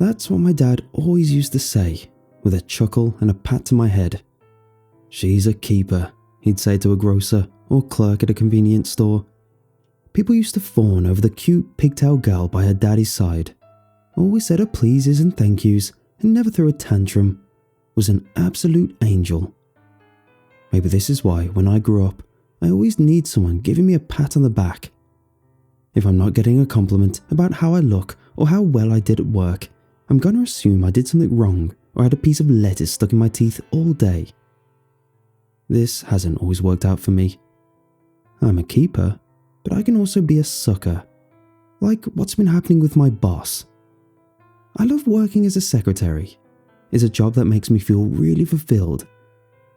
That's what my dad always used to say, with a chuckle and a pat to my head. "She's a keeper," he'd say to a grocer or clerk at a convenience store. People used to fawn over the cute pigtail girl by her daddy's side. Always said her pleases and thank yous and never threw a tantrum. Was an absolute angel. Maybe this is why, when I grew up, I always need someone giving me a pat on the back. If I'm not getting a compliment about how I look or how well I did at work, I'm going to assume I did something wrong or had a piece of lettuce stuck in my teeth all day. This hasn't always worked out for me. I'm a keeper, but I can also be a sucker. Like what's been happening with my boss. I love working as a secretary. It's a job that makes me feel really fulfilled.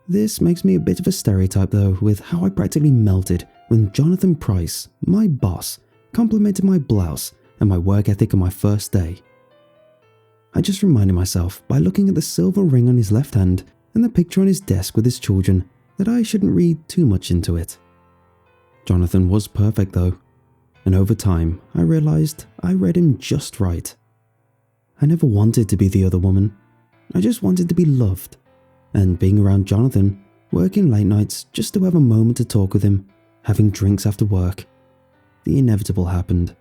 This makes me a bit of a stereotype though, with how I practically melted when Jonathan Price, my boss, complimented my blouse and my work ethic on my first day. I just reminded myself by looking at the silver ring on his left hand and the picture on his desk with his children that I shouldn't read too much into it. Jonathan was perfect though, and over time I realized I read him just right. I never wanted to be the other woman. I just wanted to be loved, and being around Jonathan, working late nights just to have a moment to talk with him, having drinks after work, the inevitable happened.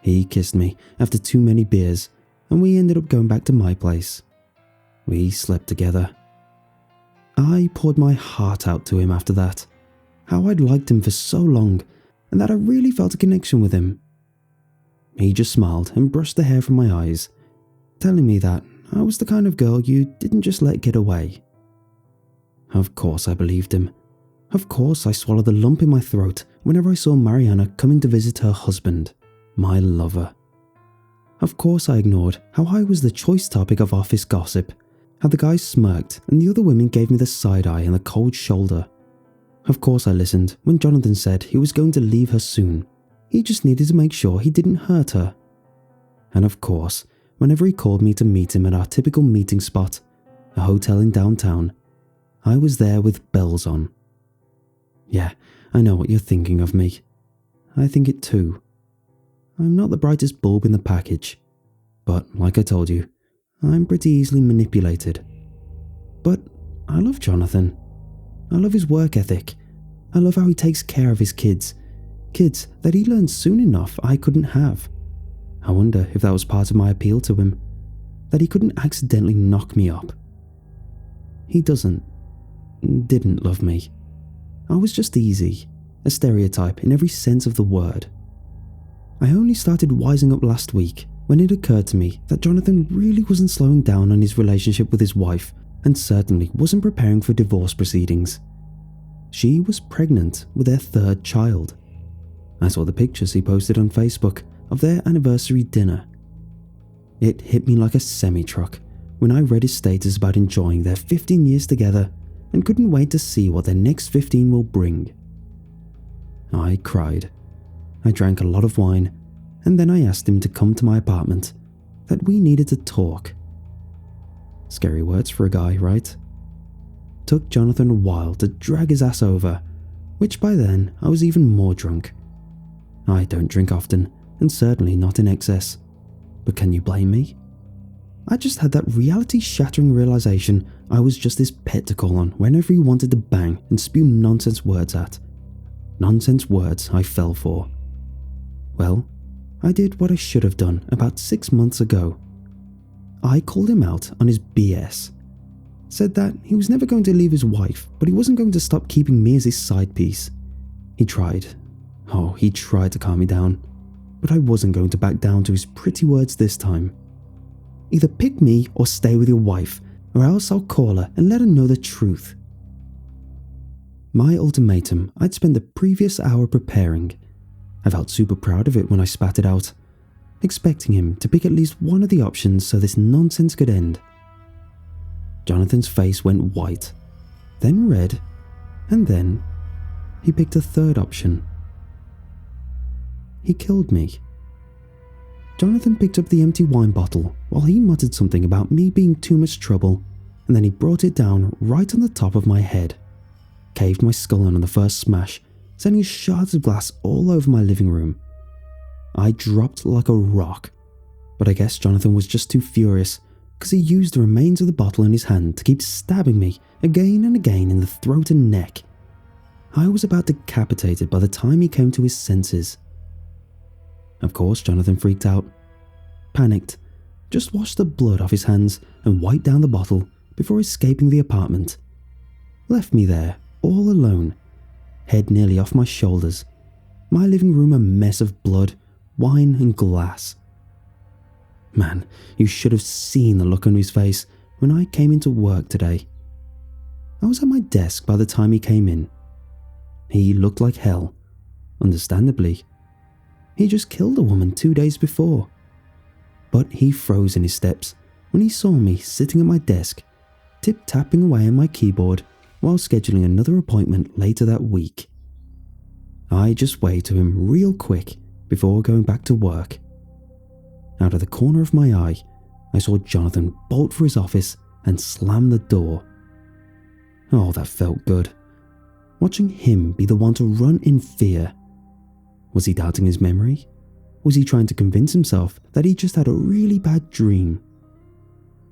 He kissed me after too many beers, and we ended up going back to my place. We slept together. I poured my heart out to him after that, how I'd liked him for so long, and that I really felt a connection with him. He just smiled and brushed the hair from my eyes, telling me that I was the kind of girl you didn't just let get away. Of course I believed him. Of course I swallowed the lump in my throat whenever I saw Mariana coming to visit her husband, my lover. Of course I ignored how I was the choice topic of office gossip, how the guys smirked and the other women gave me the side eye and the cold shoulder. Of course I listened when Jonathan said he was going to leave her soon. He just needed to make sure he didn't hurt her. And of course, whenever he called me to meet him at our typical meeting spot, a hotel in downtown, I was there with bells on. Yeah, I know what you're thinking of me. I think it too. I'm not the brightest bulb in the package, but like I told you, I'm pretty easily manipulated. But I love Jonathan. I love his work ethic. I love how he takes care of his kids that he learned soon enough I couldn't have. I wonder if that was part of my appeal to him, that he couldn't accidentally knock me up. He didn't love me. I was just easy, a stereotype in every sense of the word. I only started wising up last week when it occurred to me that Jonathan really wasn't slowing down on his relationship with his wife and certainly wasn't preparing for divorce proceedings. She was pregnant with their third child. I saw the pictures he posted on Facebook of their anniversary dinner. It hit me like a semi-truck when I read his status about enjoying their 15 years together and couldn't wait to see what their next 15 will bring. I cried. I drank a lot of wine, and then I asked him to come to my apartment, that we needed to talk. Scary words for a guy, right? Took Jonathan a while to drag his ass over, which by then I was even more drunk. I don't drink often, and certainly not in excess, but can you blame me? I just had that reality-shattering realization I was just his pet to call on whenever he wanted to bang and spew nonsense words at. Nonsense words I fell for. Well, I did what I should have done about 6 months ago. I called him out on his BS. Said that he was never going to leave his wife, but he wasn't going to stop keeping me as his side piece. He tried to calm me down, but I wasn't going to back down to his pretty words this time. Either pick me or stay with your wife, or else I'll call her and let her know the truth. My ultimatum I'd spent the previous hour preparing. I felt super proud of it when I spat it out, expecting him to pick at least one of the options so this nonsense could end. Jonathan's face went white, then red, and then he picked a third option. He killed me. Jonathan picked up the empty wine bottle while he muttered something about me being too much trouble, and then he brought it down right on the top of my head, caved my skull in on the first smash, sending shards of glass all over my living room. I dropped like a rock. but I guess Jonathan was just too furious because he used the remains of the bottle in his hand to keep stabbing me again and again in the throat and neck. I was about decapitated by the time he came to his senses. Of course, Jonathan freaked out, panicked, just washed the blood off his hands and wiped down the bottle before escaping the apartment. Left me there, all alone, head nearly off my shoulders, my living room a mess of blood, wine and glass. Man, you should have seen the look on his face when I came into work today. I was at my desk by the time he came in. He looked like hell, understandably. He just killed a woman 2 days before. But he froze in his steps when he saw me sitting at my desk, tip-tapping away on my keyboard while scheduling another appointment later that week. I just waved to him real quick before going back to work. Out of the corner of my eye, I saw Jonathan bolt for his office and slam the door. Oh, that felt good. Watching him be the one to run in fear. Was he doubting his memory? Was he trying to convince himself that he just had a really bad dream?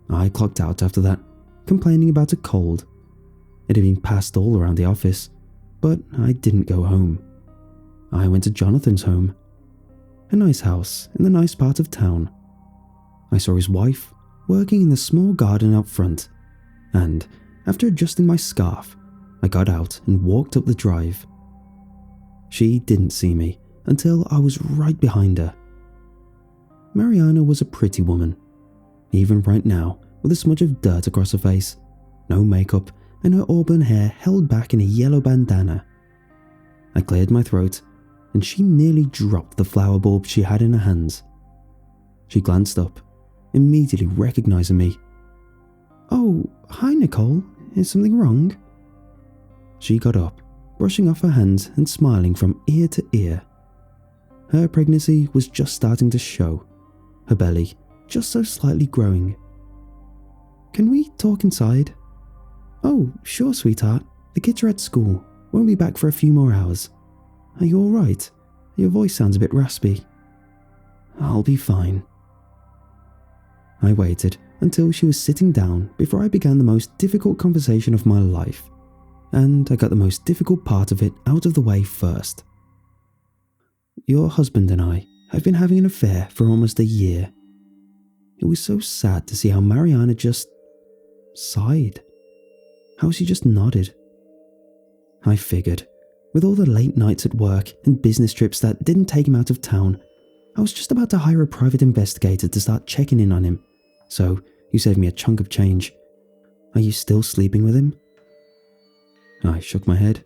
I clocked out after that, complaining about a cold. It had been passed all around the office, but I didn't go home. I went to Jonathan's home. A nice house in the nice part of town. I saw his wife working in the small garden out front, and after adjusting my scarf, I got out and walked up the drive. She didn't see me until I was right behind her. Mariana was a pretty woman, even right now with a smudge of dirt across her face, no makeup, and her auburn hair held back in a yellow bandana. I cleared my throat, and she nearly dropped the flower bulb she had in her hands. She glanced up, immediately recognizing me. "Oh, hi Nicole, is something wrong?" She got up, brushing off her hands and smiling from ear to ear. Her pregnancy was just starting to show, her belly just so slightly growing. "Can we talk inside?" "Oh, sure, sweetheart. The kids are at school. Won't be back for a few more hours. Are you alright? Your voice sounds a bit raspy." "I'll be fine." I waited until she was sitting down before I began the most difficult conversation of my life, and I got the most difficult part of it out of the way first. "Your husband and I have been having an affair for almost a year." It was so sad to see how Mariana just sighed, how she just nodded. I figured, with all the late nights at work and business trips that didn't take him out of town, I was just about to hire a private investigator to start checking in on him. So, you saved me a chunk of change. Are you still sleeping with him? I shook my head.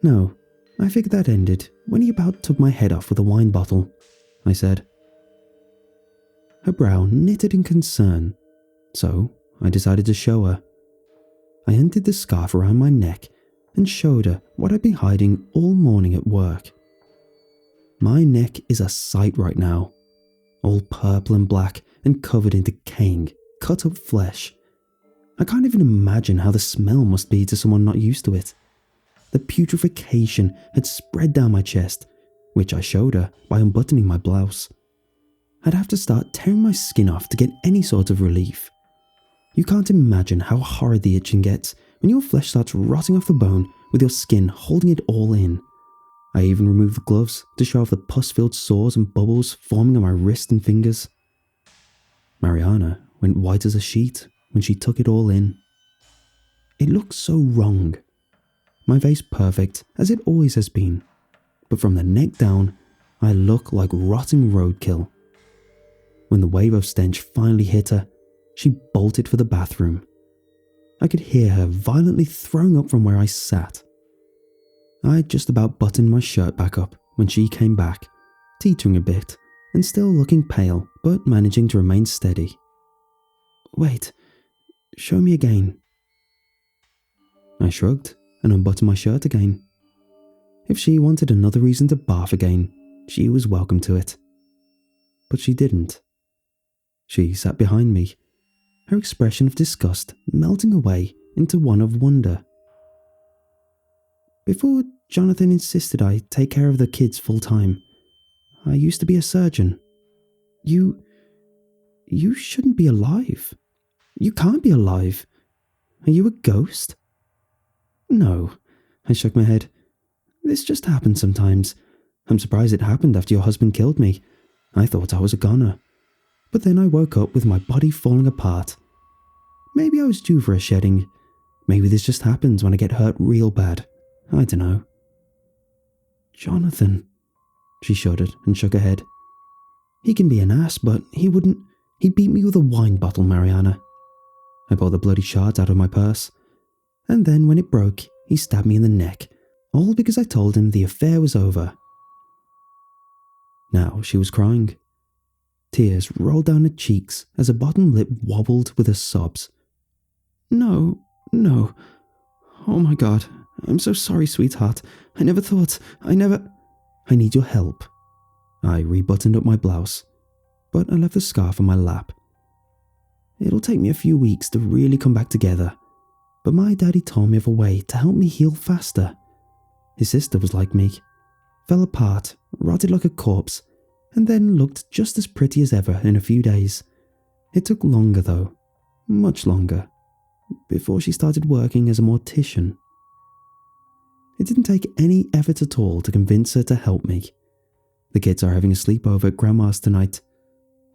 "No, I figured that ended when he about took my head off with a wine bottle," I said. Her brow knitted in concern, so I decided to show her. I undid the scarf around my neck and showed her what I'd been hiding all morning at work. My neck is a sight right now, all purple and black and covered in decaying, cut up flesh. I can't even imagine how the smell must be to someone not used to it. The putrefaction had spread down my chest, which I showed her by unbuttoning my blouse. I'd have to start tearing my skin off to get any sort of relief. You can't imagine how horrid the itching gets when your flesh starts rotting off the bone with your skin holding it all in. I even removed the gloves to show off the pus-filled sores and bubbles forming on my wrist and fingers. Mariana went white as a sheet when she took it all in. It looked so wrong. My face perfect, as it always has been. But from the neck down, I look like rotting roadkill. When the wave of stench finally hit her, she bolted for the bathroom. I could hear her violently throwing up from where I sat. I just about buttoned my shirt back up when she came back, teetering a bit and still looking pale but managing to remain steady. "Wait, show me again." I shrugged and unbuttoned my shirt again. If she wanted another reason to barf again, she was welcome to it. But she didn't. She sat behind me, her expression of disgust melting away into one of wonder. "Before Jonathan insisted I take care of the kids full time, I used to be a surgeon. You You shouldn't be alive. You can't be alive. Are you a ghost? No, I shook my head. This just happens sometimes. I'm surprised it happened after your husband killed me. I thought I was a goner. But then I woke up with my body falling apart. Maybe I was due for a shedding. Maybe this just happens when I get hurt real bad. I don't know. Jonathan, she shuddered and shook her head. He can be an ass, but he wouldn't. He beat me with a wine bottle, Mariana. I pulled the bloody shards out of my purse. And then when it broke, he stabbed me in the neck, all because I told him the affair was over. Now she was crying. Tears rolled down her cheeks as her bottom lip wobbled with her sobs. No. Oh my God. I'm so sorry, sweetheart. I need your help. I rebuttoned up my blouse, but I left the scarf on my lap. It'll take me a few weeks to really come back together, but my daddy told me of a way to help me heal faster. His sister was like me, fell apart, rotted like a corpse, and then looked just as pretty as ever in a few days. It took longer though, much longer, before she started working as a mortician. It didn't take any effort at all to convince her to help me. The kids are having a sleepover at Grandma's tonight.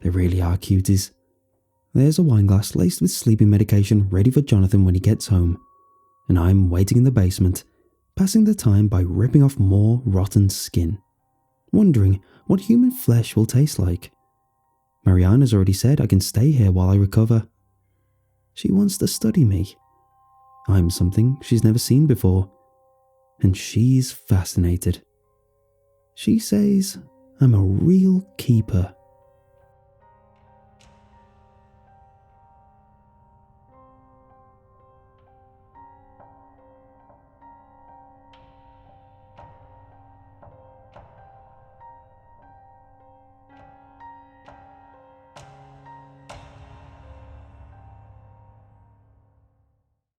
They really are cuties. There's a wine glass laced with sleeping medication ready for Jonathan when he gets home, and I'm waiting in the basement, passing the time by ripping off more rotten skin, wondering what human flesh will taste like. Mariana's already said I can stay here while I recover. She wants to study me. I'm something she's never seen before, and she's fascinated. She says I'm a real keeper.